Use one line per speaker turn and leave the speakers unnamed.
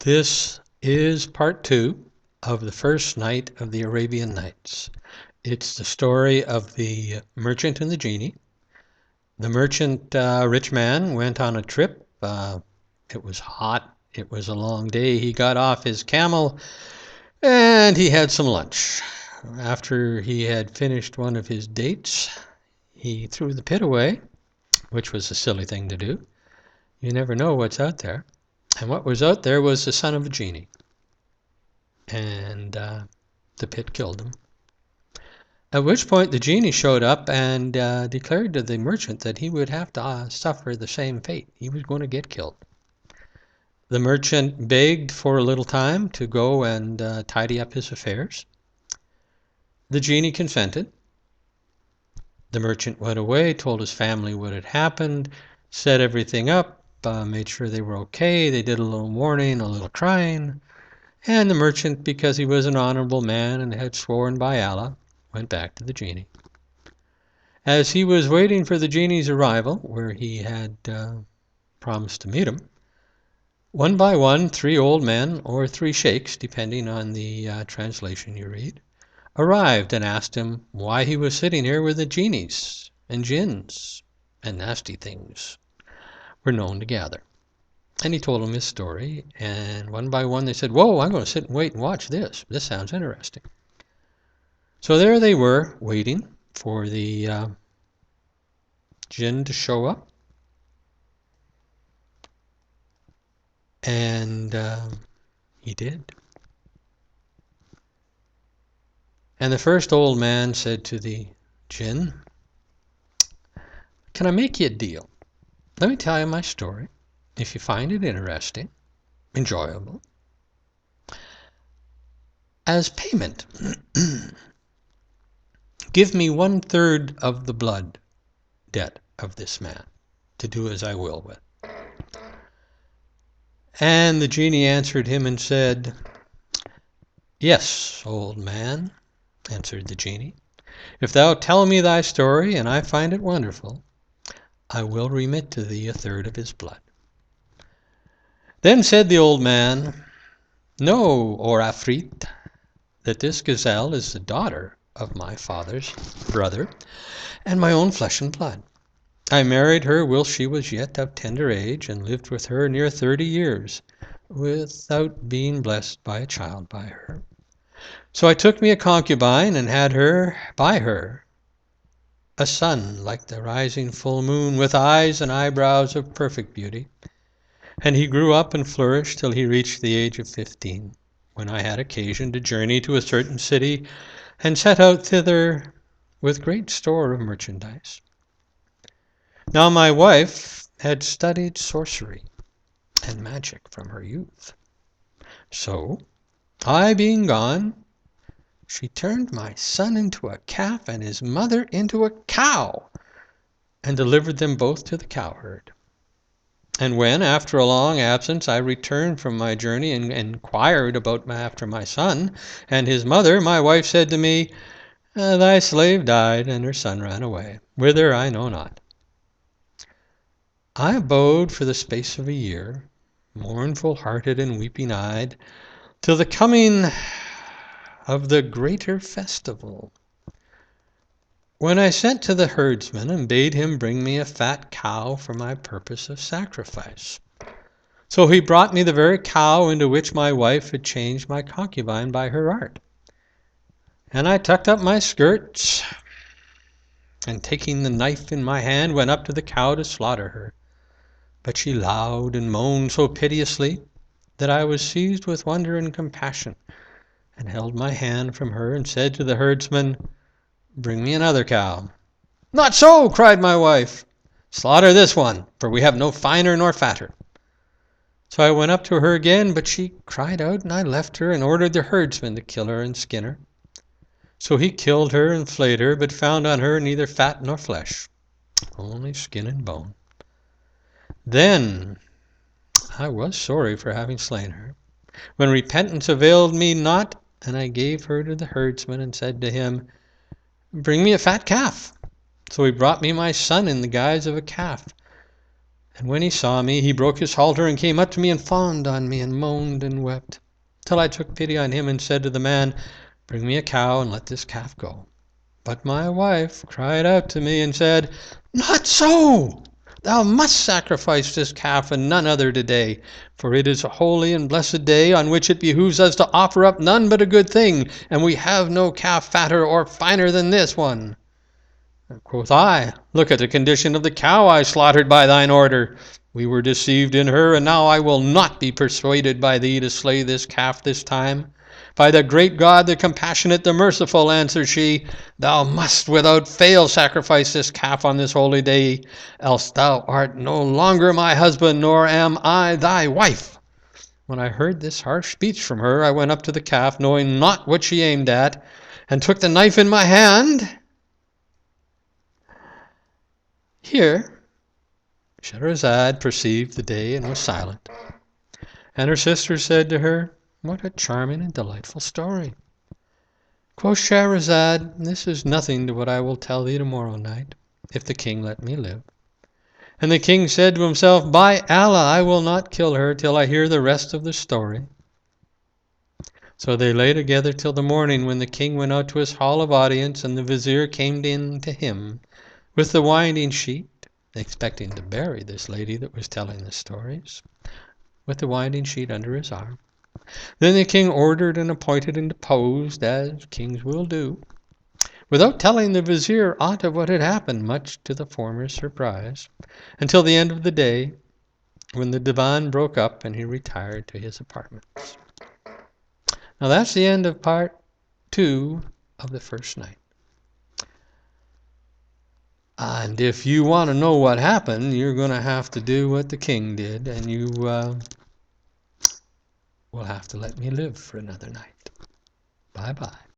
This is part two of the first night of the Arabian Nights. It's the story of the merchant and the genie. The merchant, rich man, went on a trip. It was hot. It was a long day. He got off his camel and he had some lunch. After he had finished one of his dates, he threw the pit away, which was a silly thing to do. You never know what's out there. And what was out there was the son of a genie. And the pit killed him. At which point the genie showed up and declared to the merchant that he would have to suffer the same fate. He was going to get killed. The merchant begged for a little time to go and tidy up his affairs. The genie consented. The merchant went away, told his family what had happened, set everything up, made sure they were okay. They did a little mourning, a little crying. And the merchant, because he was an honorable man and had sworn by Allah, went back to the genie. As he was waiting for the genie's arrival, where he had promised to meet him, one by one, 3 old men, or 3 sheikhs, depending on the translation you read, arrived and asked him why he was sitting here with the genies and jinns and nasty things were known to gather. And he told them his story, and one by one they said, "Whoa, I'm going to sit and wait and watch this. This sounds interesting." So there they were, waiting for the jinn to show up. And he did. And the first old man said to the jinn, "Can I make you a deal? Let me tell you my story. If you find it interesting, enjoyable, as payment, give me 1/3 of the blood debt of this man to do as I will with." And the genie answered him and said, "Yes, old man," answered the genie, "if thou tell me thy story and I find it wonderful, I will remit to thee 1/3 of his blood." Then said the old man, "Know, O Afrit, that this gazelle is the daughter of my father's brother and my own flesh and blood. I married her whilst she was yet of tender age, and lived with her near 30 years, without being blessed by a child by her. So I took me a concubine, and had her by her a son like the rising full moon, with eyes and eyebrows of perfect beauty. And he grew up and flourished till he reached the age of 15, when I had occasion to journey to a certain city, and set out thither with great store of merchandise. Now my wife had studied sorcery and magic from her youth. So, I being gone, she turned my son into a calf and his mother into a cow, and delivered them both to the cowherd. And when, after a long absence, I returned from my journey and inquired after my son and his mother, my wife said to me, Thy slave died, and her son ran away, whither I know not. I abode for the space of a year, mournful-hearted and weeping-eyed, till the coming of the greater festival, when I sent to the herdsman and bade him bring me a fat cow for my purpose of sacrifice. So he brought me the very cow into which my wife had changed my concubine by her art. And I tucked up my skirts, and taking the knife in my hand, went up to the cow to slaughter her. But she lowed and moaned so piteously that I was seized with wonder and compassion, and held my hand from her, and said to the herdsman, Bring me another cow. Not so, cried my wife. Slaughter this one, for we have no finer nor fatter. So I went up to her again, but she cried out, and I left her, and ordered the herdsman to kill her and skin her. So he killed her and flayed her, but found on her neither fat nor flesh, only skin and bone. Then I was sorry for having slain her, when repentance availed me not, and I gave her to the herdsman, and said to him, Bring me a fat calf. So he brought me my son in the guise of a calf. And when he saw me, he broke his halter and came up to me and fawned on me and moaned and wept, till I took pity on him and said to the man, Bring me a cow and let this calf go. But my wife cried out to me and said, Not so! Thou must sacrifice this calf and none other today, for it is a holy and blessed day on which it behooves us to offer up none but a good thing, and we have no calf fatter or finer than this one. Quoth I, Look at the condition of the cow I slaughtered by thine order. We were deceived in her, and now I will not be persuaded by thee to slay this calf this time. By the great God, the compassionate, the merciful, answered she, Thou must without fail sacrifice this calf on this holy day, else thou art no longer my husband, nor am I thy wife. When I heard this harsh speech from her, I went up to the calf, knowing not what she aimed at, and took the knife in my hand. Here Shahrazad perceived the day and was silent, and her sister said to her, What a charming and delightful story! Quoth Shahrazad, This is nothing to what I will tell thee tomorrow night, if the king let me live. And the king said to himself, By Allah, I will not kill her till I hear the rest of the story. So they lay together till the morning, when the king went out to his hall of audience, and the vizier came in to him with the winding sheet, expecting to bury this lady that was telling the stories, with the winding sheet under his arm. Then the king ordered and appointed and deposed, as kings will do, without telling the vizier aught of what had happened, much to the former's surprise, until the end of the day, when the divan broke up and he retired to his apartments. Now that's the end of part 2 of the first night. And if you want to know what happened, you're going to have to do what the king did, and you will have to let me live for another night. Bye-bye.